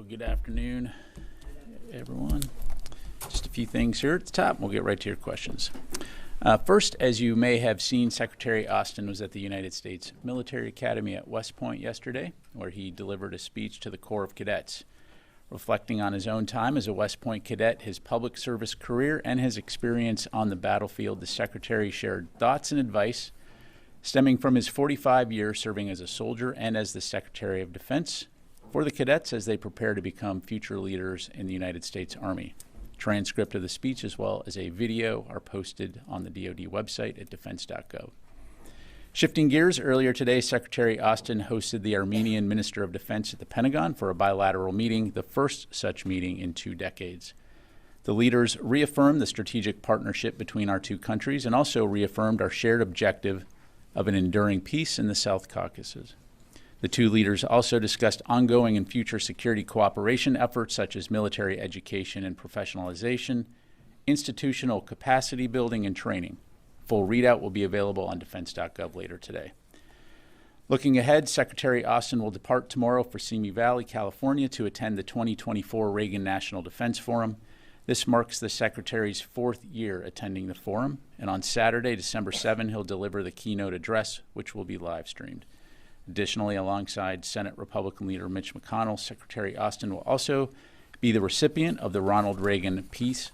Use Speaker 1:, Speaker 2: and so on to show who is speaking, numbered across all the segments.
Speaker 1: Good afternoon, everyone. Just a few things here at the top. We'll get right to your questions. First, as you may have seen, Secretary Austin was at the United States Military Academy at West Point yesterday, where he delivered a speech to the Corps of Cadets, reflecting on his own time as a West Point cadet, his public service career, and his experience on the battlefield. The Secretary shared thoughts and advice stemming from his 45 years serving as a soldier and as the Secretary of Defense for the cadets as they prepare to become future leaders in the United States Army. Transcript of the speech as well as a video are posted on the DoD website at defense.gov. Shifting gears, earlier today, Secretary Austin hosted the Armenian Minister of Defense at the Pentagon for a bilateral meeting, the first such meeting in 2 decades. The leaders reaffirmed the strategic partnership between our two countries and also reaffirmed our shared objective of an enduring peace in the South Caucasus. The two leaders also discussed ongoing and future security cooperation efforts such as military education and professionalization, institutional capacity building, and training. Full readout will be available on defense.gov later today. Looking ahead, Secretary Austin will depart tomorrow for Simi Valley, California to attend the 2024 Reagan National Defense Forum. This marks the Secretary's 4th year attending the forum, and on Saturday, December 7, he'll deliver the keynote address, which will be live streamed. Additionally, alongside Senate Republican leader Mitch McConnell, Secretary Austin will also be the recipient of the Ronald Reagan Peace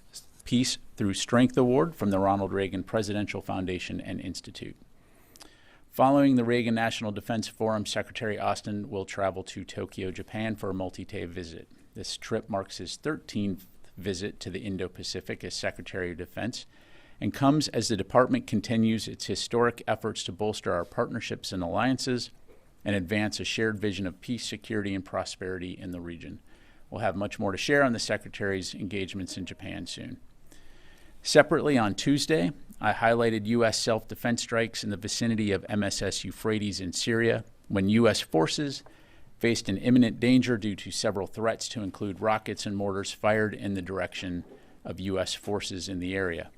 Speaker 1: Through Strength Award from the Ronald Reagan Presidential Foundation and Institute. Following the Reagan National Defense Forum, Secretary Austin will travel to Tokyo, Japan for a multi-day visit. This trip marks his 13th visit to the Indo-Pacific as Secretary of Defense and comes as the department continues its historic efforts to bolster our partnerships and alliances and advance a shared vision of peace, security, and prosperity in the region. We'll have much more to share on the Secretary's engagements in Japan soon. Separately, on Tuesday, I highlighted U.S. self-defense strikes in the vicinity of MSS Euphrates in Syria when U.S. forces faced an imminent danger due to several threats to include rockets and mortars fired in the direction of U.S. forces in the area.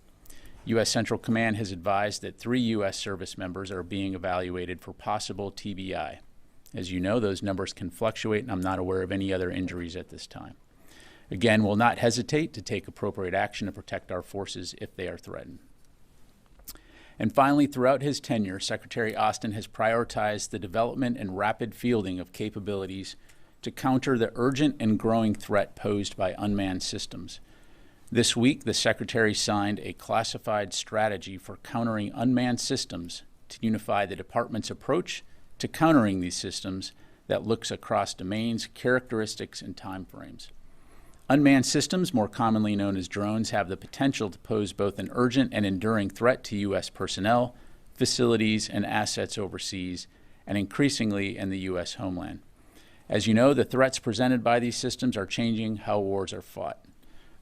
Speaker 1: U.S. Central Command has advised that 3 U.S. service members are being evaluated for possible TBI. As you know, those numbers can fluctuate, and I'm not aware of any other injuries at this time. Again, we'll not hesitate to take appropriate action to protect our forces if they are threatened. And finally, throughout his tenure, Secretary Austin has prioritized the development and rapid fielding of capabilities to counter the urgent and growing threat posed by unmanned systems. This week, the Secretary signed a classified strategy for countering unmanned systems to unify the department's approach to countering these systems that looks across domains, characteristics, and timeframes. Unmanned systems, more commonly known as drones, have the potential to pose both an urgent and enduring threat to U.S. personnel, facilities, and assets overseas, and increasingly in the U.S. homeland. As you know, the threats presented by these systems are changing how wars are fought.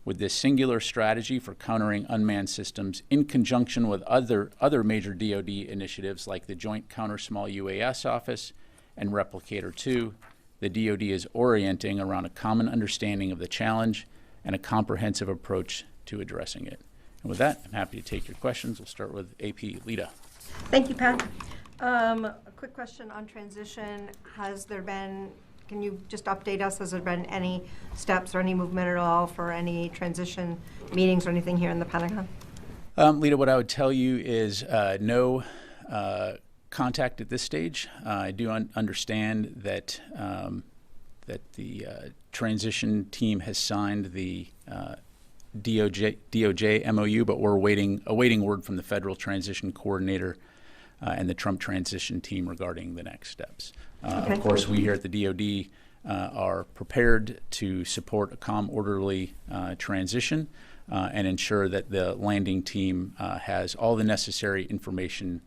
Speaker 1: With this singular strategy for countering unmanned systems in conjunction with other major DoD initiatives like the Joint Counter Small UAS Office and Replicator 2, the DoD is orienting around a common understanding of the challenge and a comprehensive approach to addressing it. And with that, I'm happy to take your questions. We'll start with AP Lita.
Speaker 2: Thank you, Pat. A quick question on transition. Can you just update us? Has there been any steps or any movement at all for any transition meetings or anything here in the Pentagon?
Speaker 1: Lita, what I would tell you is no contact at this stage. I do understand that the transition team has signed the DOJ MOU, but we're awaiting word from the Federal Transition Coordinator and the Trump transition team regarding the next steps.
Speaker 2: Okay.
Speaker 1: Of course, we here at the DoD are prepared to support a calm, orderly transition and ensure that the landing team has all the necessary information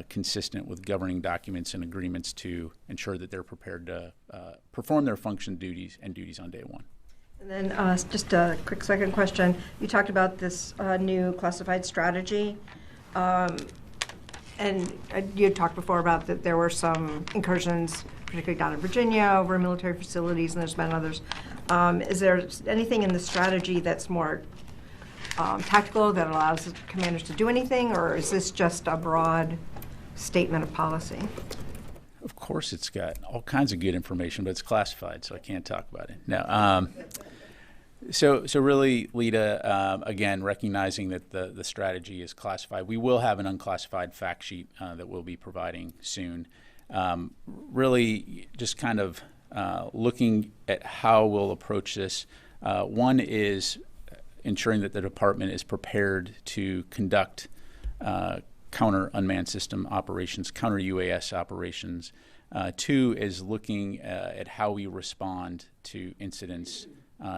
Speaker 1: consistent with governing documents and agreements to ensure that they're prepared to perform their function duties on day one.
Speaker 2: And then just a quick second question. You talked about this new classified strategy. And you had talked before about that there were some incursions, particularly down in Virginia, over military facilities, and there's been others. Is there anything in the strategy that's more tactical that allows commanders to do anything, or is this just a broad statement of policy?
Speaker 1: Of course, it's got all kinds of good information, but it's classified, so I can't talk about it. No. So really, Lita, again, recognizing that the strategy is classified, we will have an unclassified fact sheet that we'll be providing soon. Really, just kind of looking at how we'll approach this. One is ensuring that the department is prepared to conduct counter unmanned system operations, counter UAS operations. Two is looking at how we respond to incidents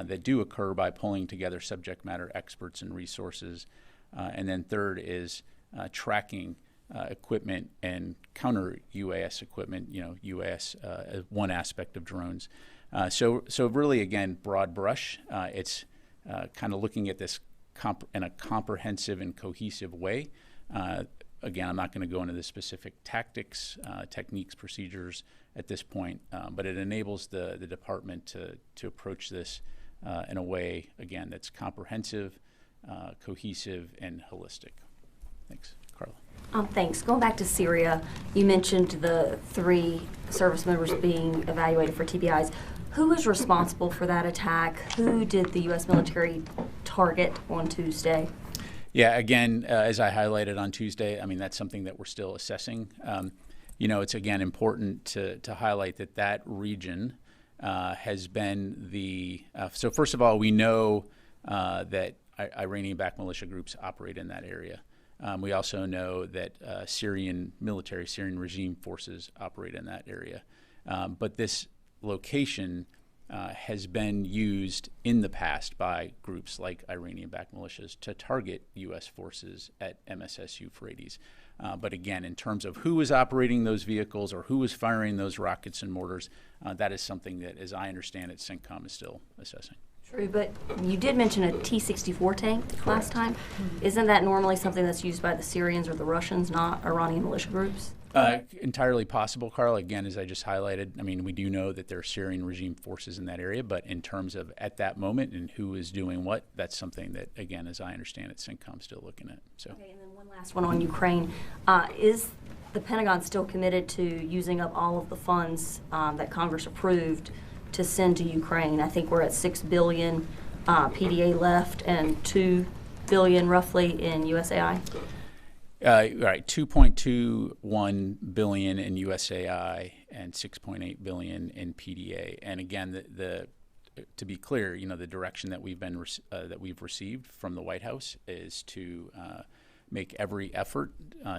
Speaker 1: that do occur by pulling together subject matter experts and resources. And then third is tracking equipment and counter UAS equipment, UAS as one aspect of drones. So really, again, broad brush. It's kind of looking at this in a comprehensive and cohesive way. Again, I'm not going to go into the specific tactics, techniques, procedures at this point, but it enables the department to approach this in a way, again, that's comprehensive, cohesive, and holistic. Thanks. Carla.
Speaker 3: Thanks. Going back to Syria, you mentioned the 3 service members being evaluated for TBIs. Who was responsible for that attack? Who did the U.S. military target on Tuesday?
Speaker 1: Yeah, again, as I highlighted on Tuesday, I mean, that's something that we're still assessing. It's, again, important to highlight that region has been so first of all, we know that Iranian-backed militia groups operate in that area. We also know that Syrian regime forces operate in that area. But this location has been used in the past by groups like Iranian-backed militias to target U.S. forces at MSS Euphrates. But again, in terms of who is operating those vehicles or who is firing those rockets and mortars, that is something that, as I understand it, CENTCOM is still assessing.
Speaker 3: True, but you did mention a T-64 tank last time. Isn't that normally something that's used by the Syrians or the Russians, not Iranian militia groups?
Speaker 1: Entirely possible, Carl. Again, as I just highlighted, I mean, we do know that there are Syrian regime forces in that area, but in terms of at that moment and who is doing what, that's something that, again, as I understand it, CENTCOM's still looking at. So.
Speaker 3: Okay, and then one last one on Ukraine. Is the Pentagon still committed to using up all of the funds that Congress approved to send to Ukraine? I think we're at $6 billion PDA left and $2 billion roughly in USAI.
Speaker 1: Right, 2.21 billion in USAI and 6.8 billion in PDA. And again, to be clear, the direction that we've received from the White House is to make every effort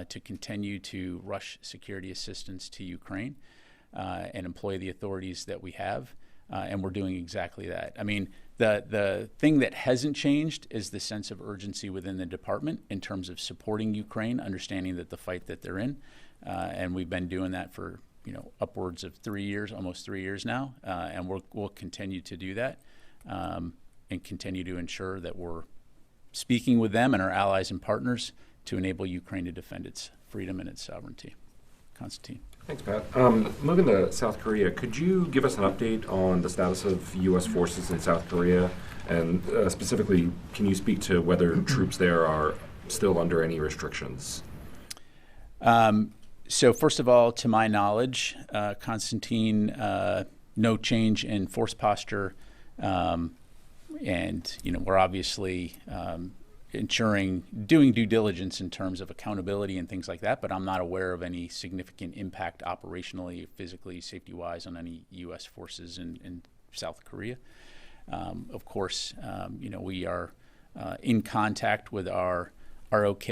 Speaker 1: to continue to rush security assistance to Ukraine and employ the authorities that we have. And we're doing exactly that. I mean, the thing that hasn't changed is the sense of urgency within the department in terms of supporting Ukraine, understanding that the fight that they're in, and we've been doing that for upwards of 3 years, almost 3 years now, and we'll continue to do that and continue to ensure that we're speaking with them and our allies and partners to enable Ukraine to defend its freedom and its sovereignty. Constantine.
Speaker 4: Thanks, Pat. Moving to South Korea, could you give us an update on the status of U.S. forces in South Korea? And specifically, can you speak to whether troops there are still under any restrictions?
Speaker 1: So first of all, to my knowledge, Constantine, no change in force posture. And, we're obviously doing due diligence in terms of accountability and things like that, but I'm not aware of any significant impact operationally, physically, safety-wise on any U.S. forces in South Korea. Of course, we are in contact with our ROK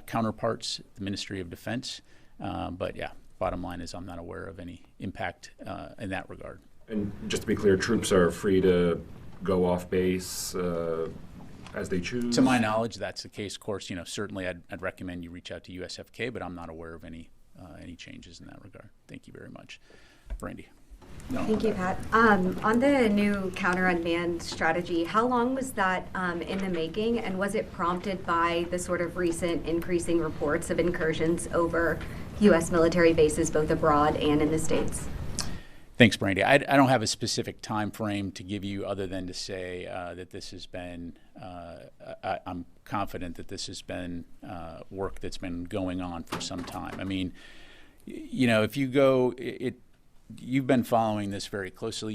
Speaker 1: counterparts, the Ministry of Defense, but yeah, bottom line is I'm not aware of any impact in that regard.
Speaker 4: And just to be clear, troops are free to go off base as they choose?
Speaker 1: To my knowledge, that's the case. Of course, certainly I'd recommend you reach out to USFK, but I'm not aware of any changes in that regard. Thank you very much. Brandy. No.
Speaker 5: Thank you, Pat. On the new counter unmanned strategy, how long was that in the making, and was it prompted by the sort of recent increasing reports of incursions over U.S. military bases both abroad and in the States?
Speaker 1: Thanks, Brandy. I don't have a specific time frame to give you other than to say that this has been, I'm confident that this has been work that's been going on for some time. I mean, If you go, you've been following this very closely.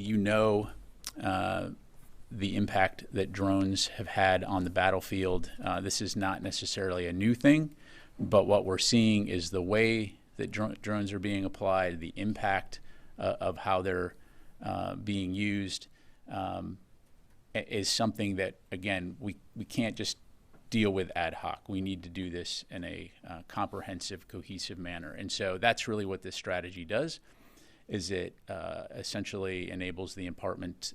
Speaker 1: The impact that drones have had on the battlefield. This is not necessarily a new thing, but what we're seeing is the way that drones are being applied, the impact of how they're being used, is something that, again, we can't just deal with ad hoc. We need to do this in a comprehensive, cohesive manner. And so that's really what this strategy does, is it essentially enables the department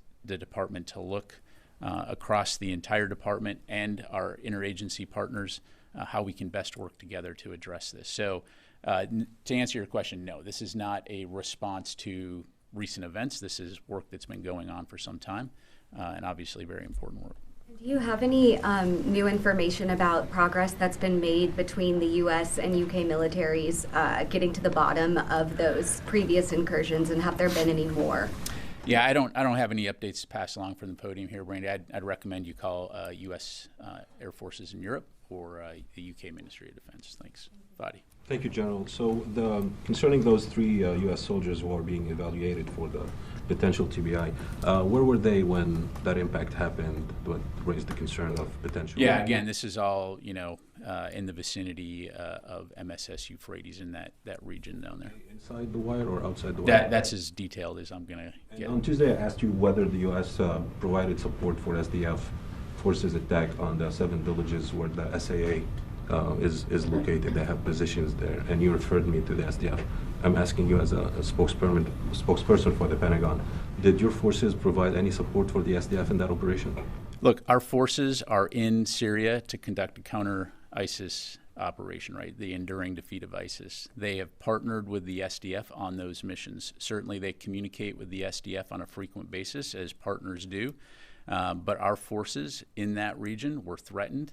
Speaker 1: to look across the entire department and our interagency partners how we can best work together to address this. So to answer your question, no, this is not a response to recent events. This is work that's been going on for some time, and obviously very important work.
Speaker 5: Do you have any new information about progress that's been made between the U.S. and U.K. militaries getting to the bottom of those previous incursions, and have there been any more?
Speaker 1: Yeah, I don't have any updates to pass along from the podium here, Brandy. I'd recommend you call U.S. Air Forces in Europe or the U.K. Ministry of Defense. Thanks, Fadi.
Speaker 6: Thank you, General. So concerning those 3 U.S. soldiers who are being evaluated for the potential TBI, where were they when that impact happened, what raised the concern of potential?
Speaker 1: Yeah, again, this is all, in the vicinity of MSS Euphrates, in that region down there.
Speaker 6: Inside the wire or outside the wire?
Speaker 1: That's as detailed as I'm going to get.
Speaker 6: On Tuesday, I asked you whether the U.S. provided support for SDF forces attack on the 7 villages where the SAA is located. They have positions there, and you referred me to the SDF. I'm asking you as a spokesperson for the Pentagon, did your forces provide any support for the SDF in that operation?
Speaker 1: Look, our forces are in Syria to conduct a counter-ISIS operation, right? The enduring defeat of ISIS. They have partnered with the SDF on those missions. Certainly, they communicate with the SDF on a frequent basis, as partners do. But our forces in that region were threatened.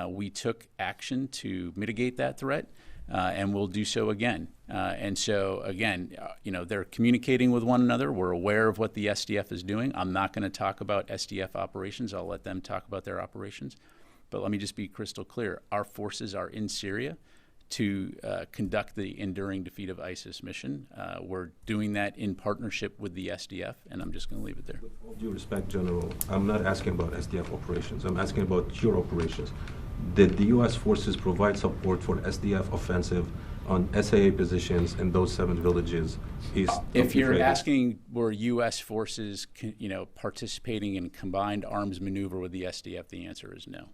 Speaker 1: We took action to mitigate that threat, and we'll do so again. And so, again, they're communicating with one another. We're aware of what the SDF is doing. I'm not going to talk about SDF operations. I'll let them talk about their operations. But let me just be crystal clear. Our forces are in Syria to conduct the enduring defeat of ISIS mission. We're doing that in partnership with the SDF, and I'm just going to leave it there.
Speaker 6: With all due respect, General, I'm not asking about SDF operations. I'm asking about your operations. Did the U.S. forces provide support for SDF offensive on SAA positions in those 7 villages east of
Speaker 1: If you're
Speaker 6: Euphrates?
Speaker 1: asking were U.S. forces, participating in combined arms maneuver with the SDF, the answer is no.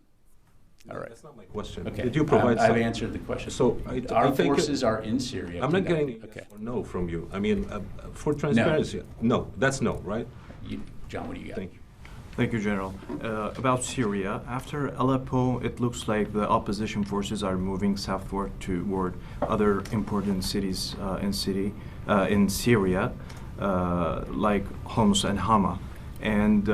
Speaker 6: No,
Speaker 1: All right.
Speaker 6: that's not my question.
Speaker 1: Okay.
Speaker 6: Did you provide
Speaker 1: I've
Speaker 6: some-
Speaker 1: answered the question.
Speaker 6: So
Speaker 1: Our
Speaker 6: I think
Speaker 1: forces are in Syria.
Speaker 6: I'm not getting a
Speaker 1: Okay.
Speaker 6: yes or no from you. I mean, for transparency, no, that's no, right?
Speaker 1: John, what do you got?
Speaker 6: Thank you.
Speaker 7: Thank you, General. About Syria, after Aleppo, it looks like the opposition forces are moving southward toward other important cities in Syria, like Homs and Hama. And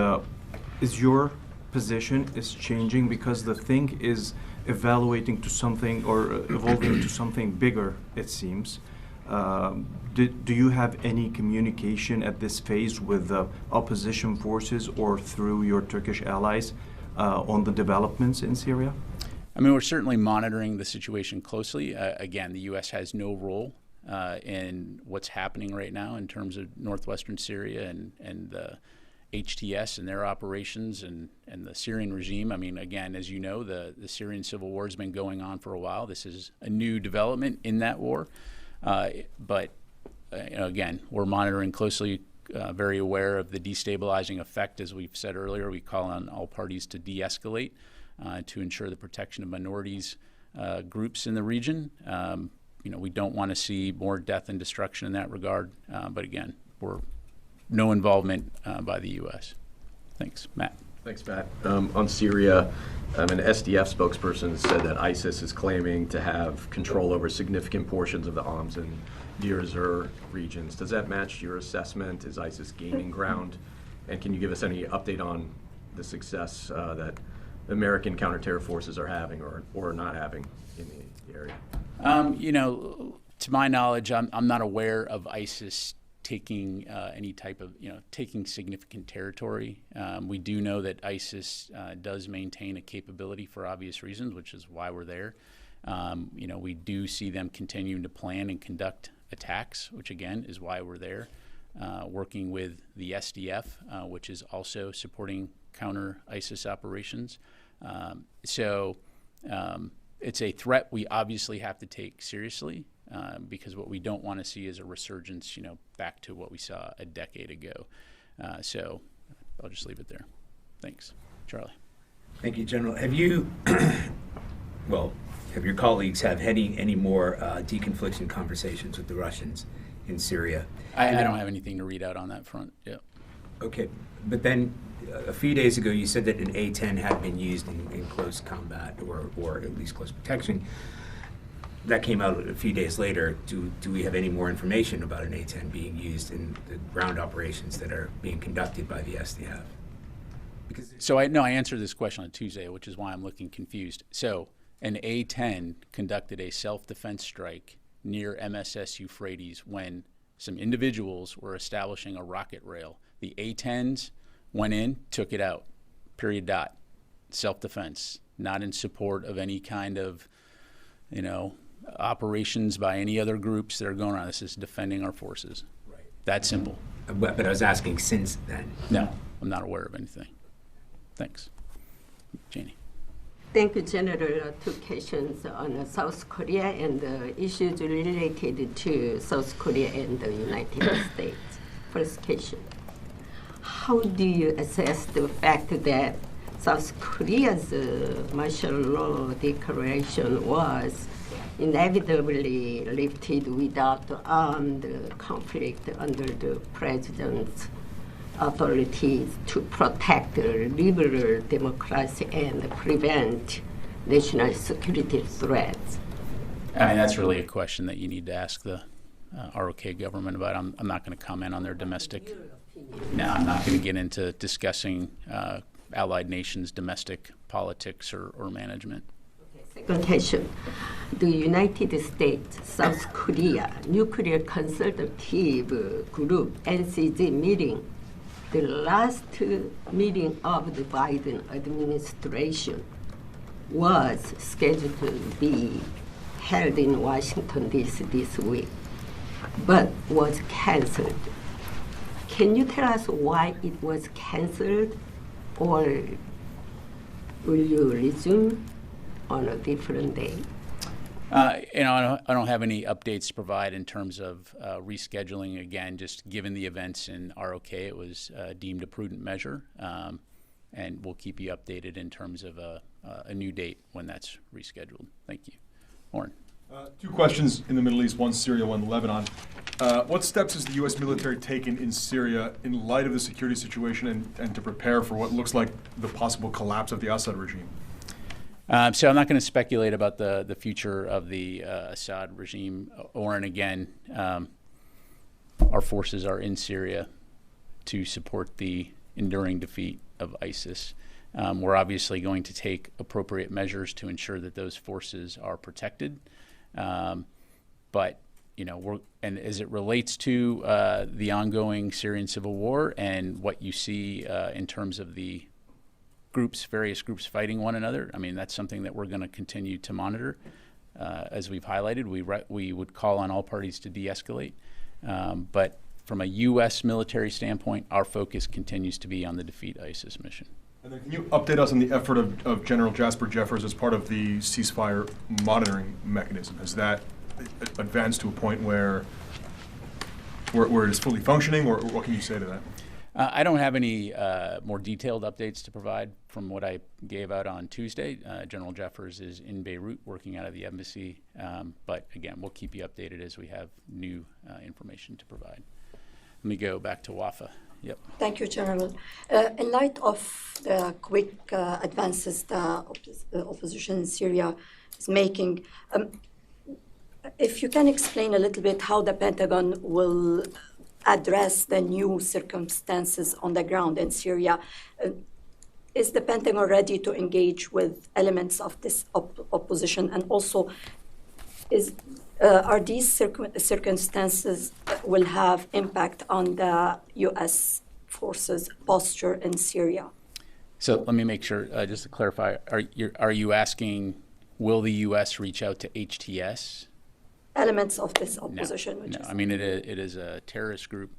Speaker 7: is your position changing because the thing is evaluating to something or evolving to something bigger, it seems? Do you have any communication at this phase with the opposition forces or through your Turkish allies on the developments in Syria?
Speaker 1: I mean, we're certainly monitoring the situation closely. Again, the U.S. has no role in what's happening right now in terms of northwestern Syria and the HTS and their operations and the Syrian regime. I mean, again, as you know, the Syrian civil war has been going on for a while. This is a new development in that war. But again, we're monitoring closely, very aware of the destabilizing effect. As we've said earlier, we call on all parties to de-escalate to ensure the protection of minorities groups in the region. We don't want to see more death and destruction in that regard. But again, we're no involvement by the U.S. Thanks, Matt.
Speaker 8: Thanks, Matt. On Syria, an SDF spokesperson said that ISIS is claiming to have control over significant portions of the Homs and Deir Zur regions. Does that match your assessment? Is ISIS gaining ground? And can you give us any update on the success that American counterterror forces are having or not having in the area?
Speaker 1: To my knowledge, I'm not aware of ISIS taking any type of, taking significant territory. We do know that ISIS does maintain a capability for obvious reasons, which is why we're there. We do see them continuing to plan and conduct attacks, which again is why we're there, working with the SDF, which is also supporting counter ISIS operations. It's a threat we obviously have to take seriously, because what we don't want to see is a resurgence, back to what we saw a decade ago. So I'll just leave it there. Thanks. Charlie.
Speaker 9: Thank you, General. Have you, have your colleagues have any more deconfliction conversations with the Russians in Syria?
Speaker 1: I don't have anything to read out on that front. Yeah.
Speaker 9: Okay, but then a few days ago you said that an A-10 had been used in close combat or at least close protection. That came out a few days later. Do we have any more information about an A-10 being used in the ground operations that are being conducted by the SDF?
Speaker 1: So I answered this question on Tuesday, which is why I'm looking confused. So an A-10 conducted a self-defense strike near MSS Euphrates when some individuals were establishing a rocket rail. The A-10s went in, took it out, period, dot. Self-defense, not in support of any kind of, operations by any other groups that are going on. This is defending our forces.
Speaker 9: Right.
Speaker 1: That simple.
Speaker 9: But I was asking since then.
Speaker 1: No, I'm not aware of anything. Thanks. Janie.
Speaker 10: Thank you, General. Two questions on South Korea and issues related to South Korea and the United States. First question. How do you assess the fact that South Korea's martial law declaration was inevitably lifted without armed conflict under the president's authorities to protect liberal democracy and prevent national security threats?
Speaker 1: That's really a question that you need to ask the ROK government about. I'm not going to comment on their domestic. No, I'm not going to get into discussing allied nations' domestic politics or management.
Speaker 10: Second question. The United States, South Korea Nuclear Consultative Group, NCG meeting, the last meeting of the Biden administration was scheduled to be held in Washington, D.C. this week, but was canceled. Can you tell us why it was canceled, or will you resume on a different day?
Speaker 1: I don't have any updates to provide in terms of rescheduling. Again, just given the events in ROK, it was deemed a prudent measure, and we'll keep you updated in terms of a new date when that's rescheduled. Thank you. Warren.
Speaker 11: Two questions in the Middle East, one Syria, one Lebanon. What steps has the U.S. military taken in Syria in light of the security situation and to prepare for what looks like the possible collapse of the Assad regime?
Speaker 1: So I'm not going to speculate about the future of the Assad regime. Oren, again, our forces are in Syria to support the enduring defeat of ISIS. We're obviously going to take appropriate measures to ensure that those forces are protected. But and as it relates to the ongoing Syrian civil war and what you see in terms of the various groups fighting one another, that's something that we're going to continue to monitor. As we've highlighted, we would call on all parties to de-escalate. But from a U.S. military standpoint, our focus continues to be on the defeat ISIS mission.
Speaker 11: And then can you update us on the effort of General Jasper Jeffers as part of the ceasefire monitoring mechanism? Has that advanced to a point where it is fully functioning, or what can you say to that?
Speaker 1: I don't have any more detailed updates to provide from what I gave out on Tuesday. General Jeffers is in Beirut working out of the embassy. But again, we'll keep you updated as we have new information to provide. Let me go back to Wafa. Yep.
Speaker 12: Thank you, General. In light of the quick advances the opposition in Syria is making, if you can explain a little bit how the Pentagon will address the new circumstances on the ground in Syria. Is the Pentagon ready to engage with elements of this opposition? And also, are these circumstances will have impact on the U.S. forces' posture in Syria?
Speaker 1: So let me make sure, just to clarify, are you asking, will the U.S. reach out to HTS
Speaker 12: elements of this opposition?
Speaker 1: No, I mean, it is a terrorist group,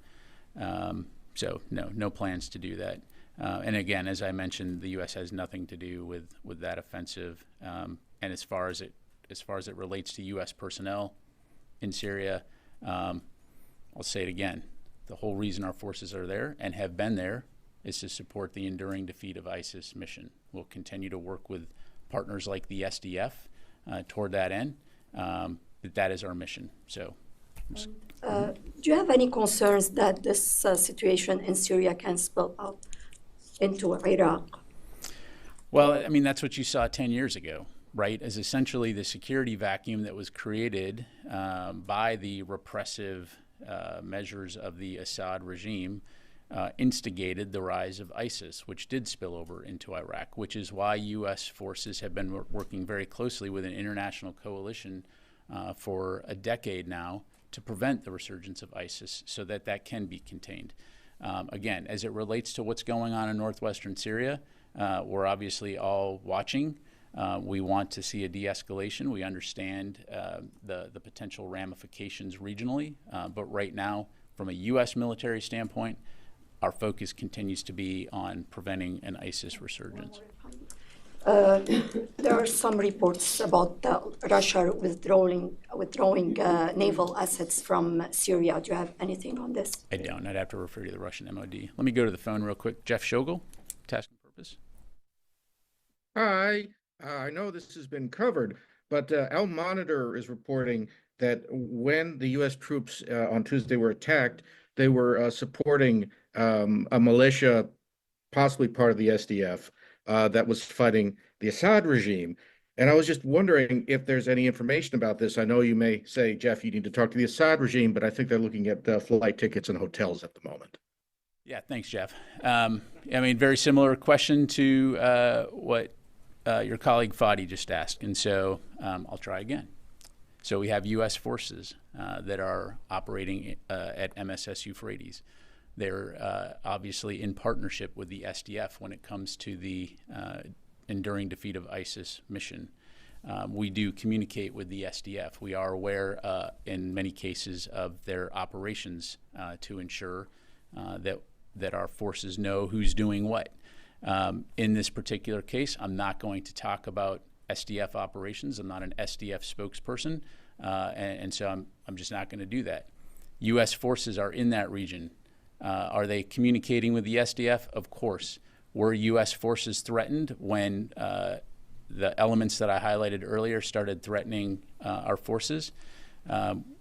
Speaker 1: so no plans to do that. And again, as I mentioned, the U.S. has nothing to do with that offensive. And as far as it relates to U.S. personnel in Syria, I'll say it again: the whole reason our forces are there and have been there is to support the enduring defeat of ISIS mission. We'll continue to work with partners like the SDF toward that end. But that is our mission. So.
Speaker 12: Do you have any concerns that this situation in Syria can spill out into Iraq?
Speaker 1: Well, I mean, that's what you saw 10 years ago, right? As essentially the security vacuum that was created by the repressive measures of the Assad regime instigated the rise of ISIS, which did spill over into Iraq, which is why U.S. forces have been working very closely with an international coalition for a decade now to prevent the resurgence of ISIS so that can be contained. Again, as it relates to what's going on in northwestern Syria, we're obviously all watching. We want to see a de-escalation. We understand the potential ramifications regionally, but right now, from a U.S. military standpoint, our focus continues to be on preventing an ISIS resurgence.
Speaker 12: There are some reports about Russia withdrawing naval assets from Syria. Do you have anything on this?
Speaker 1: I don't. I'd have to refer you to the Russian MOD. Let me go to the phone real quick. Jeff Shogel, Task and Purpose.
Speaker 13: Hi. I know this has been covered, but Al Monitor is reporting that when the U.S. troops on Tuesday were attacked, they were supporting a militia, possibly part of the SDF, that was fighting the Assad regime. And I was just wondering if there's any information about this. I know you may say, Jeff, you need to talk to the Assad regime, but I think they're looking at flight tickets and hotels at the moment.
Speaker 1: Yeah, thanks, Jeff. I mean, very similar question to what your colleague Fadi just asked, and so I'll try again. So we have U.S. forces that are operating at MSS Euphrates. They're obviously in partnership with the SDF when it comes to the enduring defeat of ISIS mission. We do communicate with the SDF. We are aware in many cases of their operations to ensure that our forces know who's doing what. In this particular case, I'm not going to talk about SDF operations. I'm not an SDF spokesperson, and so I'm just not going to do that. U.S. forces are in that region. Are they communicating with the SDF? Of course. Were U.S. forces threatened when the elements that I highlighted earlier started threatening our forces?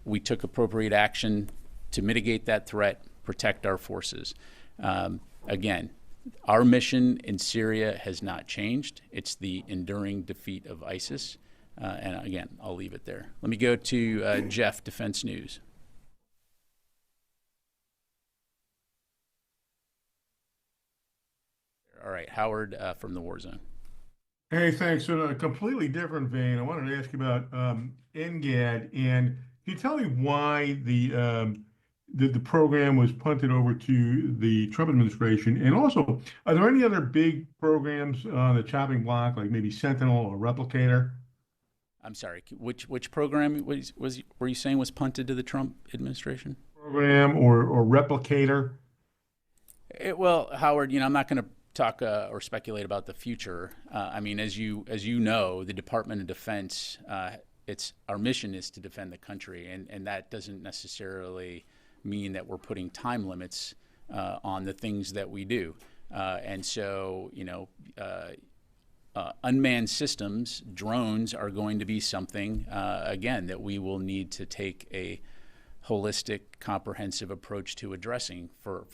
Speaker 1: We took appropriate action to mitigate that threat, protect our forces. Again, our mission in Syria has not changed. It's the enduring defeat of ISIS. And again, I'll leave it there. Let me go to Jeff, Defense News. All right, Howard from the War Zone.
Speaker 14: Hey, thanks. In a completely different vein, I wanted to ask you about NGAD, and can you tell me why the program was punted over to the Trump administration? And also, are there any other big programs on the chopping block, like maybe Sentinel or Replicator?
Speaker 1: I'm sorry, which program were you saying was punted to the Trump administration?
Speaker 14: Program or Replicator?
Speaker 1: Well, Howard, I'm not going to talk or speculate about the future. I mean, as you know, the Department of Defense, our mission is to defend the country, and that doesn't necessarily mean that we're putting time limits on the things that we do. And so, unmanned systems, drones, are going to be something, again, that we will need to take a holistic, comprehensive approach to addressing for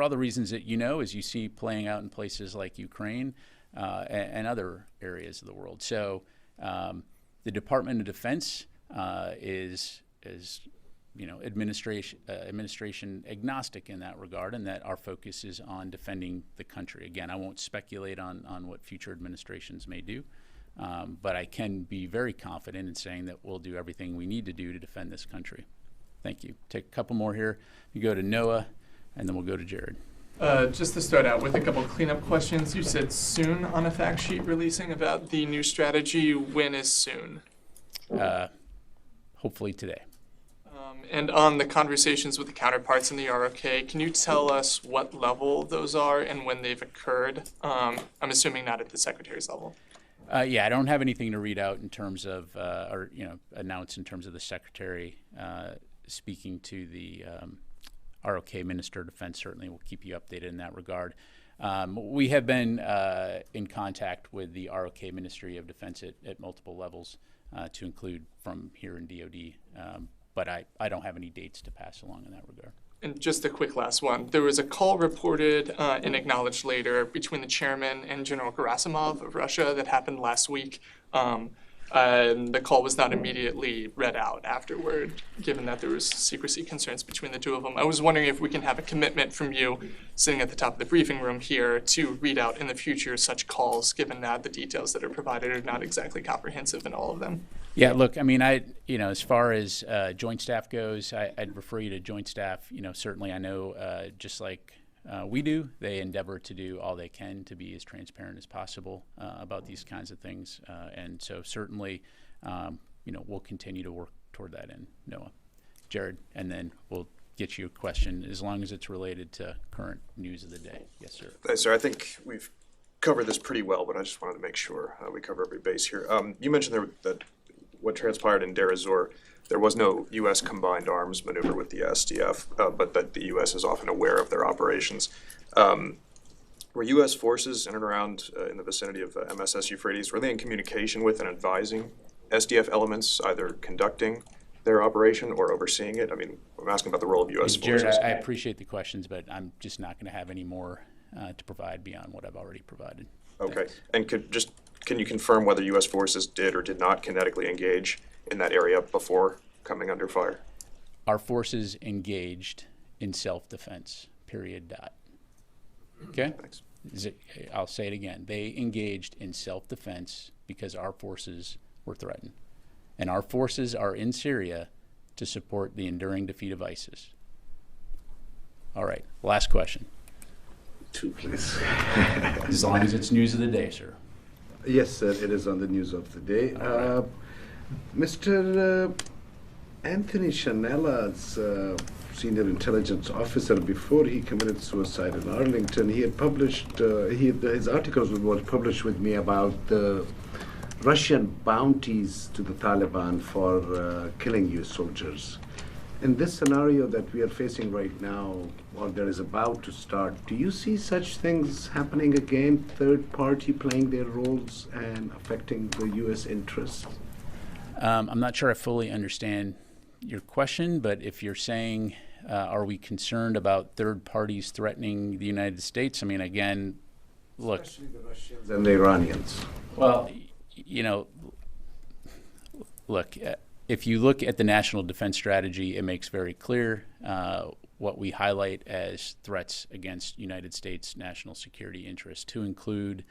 Speaker 1: all the reasons that as you see playing out in places like Ukraine and other areas of the world. So the Department of Defense is administration agnostic in that regard, and that our focus is on defending the country. Again, I won't speculate on what future administrations may do, but I can be very confident in saying that we'll do everything we need to do to defend this country. Thank you. Take a couple more here. You go to Noah, and then we'll go to Jared.
Speaker 15: Just to start out with a couple cleanup questions. You said soon on a fact sheet releasing about the new strategy. When is soon?
Speaker 1: hopefully today.
Speaker 15: And on the conversations with the counterparts in the ROK, can you tell us what level those are and when they've occurred? I'm assuming not at the Secretary's level.
Speaker 1: Yeah, I don't have anything to read out in terms of, announce in terms of the Secretary speaking to the ROK Minister of Defense. Certainly will keep you updated in that regard. We have been in contact with the ROK Ministry of Defense at multiple levels, to include from here in DOD. But I don't have any dates to pass along in that regard.
Speaker 15: And just a quick last one. There was a call reported and acknowledged later between the chairman and General Gerasimov of Russia that happened last week. And the call was not immediately read out afterward, given that there was secrecy concerns between the two of them. I was wondering if we can have a commitment from you, sitting at the top of the briefing room here, to read out in the future such calls, given that the details that are provided are not exactly comprehensive in all of them.
Speaker 1: Yeah, look, I mean, as far as Joint Staff goes, I'd refer you to Joint Staff. Certainly I know, just like we do, they endeavor to do all they can to be as transparent as possible about these kinds of things. And so certainly, we'll continue to work toward that end, Noah. Jared, and then we'll get you a question as long as it's related to current news of the day. Yes, sir.
Speaker 16: Thanks, sir. I think we've covered this pretty well, but I just wanted to make sure we cover every base here. You mentioned that what transpired in Deir ez-Zor, there was no U.S. combined arms maneuver with the SDF, but that the U.S. is often aware of their operations. Were U.S. forces in and around in the vicinity of MSS Euphrates, were they in communication with and advising SDF elements, either conducting their operation or overseeing it? I mean, I'm asking about the role of U.S.
Speaker 1: Jared,
Speaker 16: forces.
Speaker 1: I appreciate the questions, but I'm just not going to have any more to provide beyond what I've already provided.
Speaker 16: Okay.
Speaker 1: Thanks.
Speaker 16: And can you confirm whether U.S. forces did or did not kinetically engage in that area before coming under fire?
Speaker 1: Our forces engaged in self-defense, period, dot. Okay?
Speaker 16: Thanks.
Speaker 1: I'll say it again. They engaged in self-defense because our forces were threatened. And our forces are in Syria to support the enduring defeat of ISIS. All right, last question.
Speaker 17: Two, please.
Speaker 1: As long as it's news of the day, sir.
Speaker 17: Yes, sir, it is on the news of the day. Mr. Anthony Chanella's senior intelligence officer, before he committed suicide in Arlington, he had published, his articles were published with me about the Russian bounties to the Taliban for killing U.S. soldiers. In this scenario that we are facing right now, or there is about to start, do you see such things happening again, third party playing their roles and affecting the U.S. interests?
Speaker 1: I'm not sure I fully understand your question, but if you're saying, are we concerned about third parties threatening the United States? I mean, again, look.
Speaker 17: Especially the Russians and the Iranians.
Speaker 1: Well, look, if you look at the National Defense Strategy, it makes very clear what we highlight as threats against United States national security interests, to include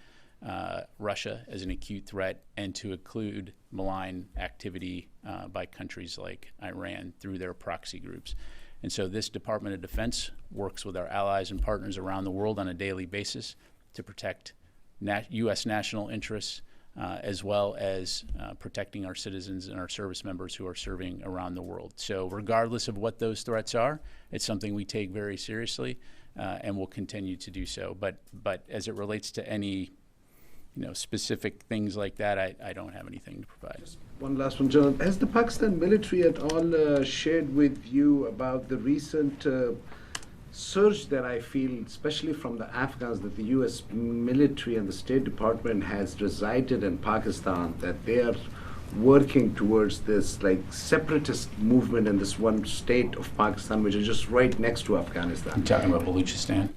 Speaker 1: Russia as an acute threat and to include malign activity by countries like Iran through their proxy groups. And so this Department of Defense works with our allies and partners around the world on a daily basis to protect U.S. national interests, as well as protecting our citizens and our service members who are serving around the world. So regardless of what those threats are, it's something we take very seriously and will continue to do so. But as it relates to any specific things like that, I don't have anything to provide.
Speaker 17: Just one last one, John. Has the Pakistan military at all shared with you about the recent surge that I feel, especially from the Afghans, that the U.S. military and the State Department has resided in Pakistan, that they are working towards this separatist movement in this one state of Pakistan, which is just right next to Afghanistan?
Speaker 1: You're talking about Baluchistan?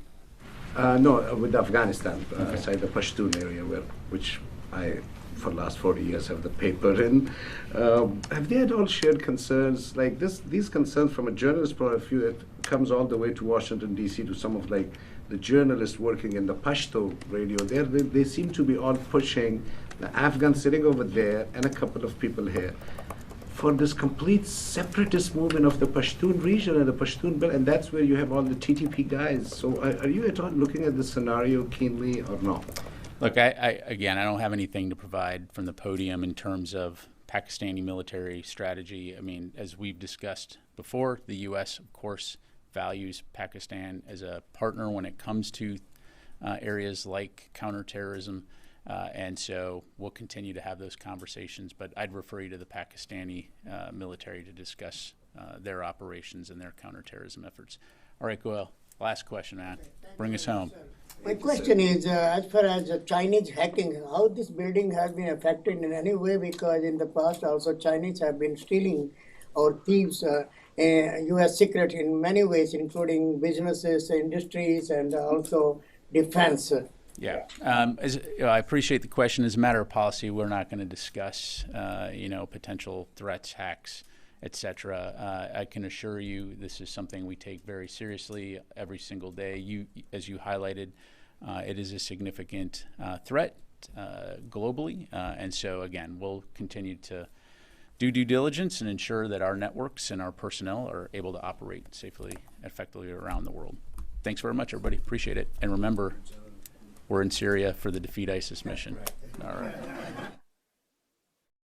Speaker 17: No, with Afghanistan, inside the Pashtun area, which I, for the last 40 years, have the paper in. Have they at all shared concerns like this? These concerns, from a journalist point of view, it comes all the way to Washington, D.C., to some of the journalists working in the Pashto radio. They seem to be all pushing the Afghans sitting over there and a couple of people here for this complete separatist movement of the Pashtun region and the Pashtun belt, and that's where you have all the TTP guys. So are you at all looking at this scenario keenly or not?
Speaker 1: Look, I don't have anything to provide from the podium in terms of Pakistani military strategy. I mean, as we've discussed before, the U.S., of course, values Pakistan as a partner when it comes to areas like counterterrorism. And so we'll continue to have those conversations, but I'd refer you to the Pakistani military to discuss their operations and their counterterrorism efforts. All right, Goel, last question, man. Bring us home.
Speaker 18: My question is, as far as Chinese hacking, how this building has been affected in any way? Because in the past also Chinese have been stealing or thieves U.S. secret in many ways, including businesses, industries, and also defense.
Speaker 1: Yeah, I appreciate the question. As a matter of policy, we're not going to discuss, potential threats, hacks, etc. I can assure you, this is something we take very seriously every single day. As you highlighted, it is a significant threat globally, and so again, we'll continue to do due diligence and ensure that our networks and our personnel are able to operate safely and effectively around the world. Thanks very much, everybody. Appreciate it. And remember, we're in Syria for the Defeat ISIS mission. All right.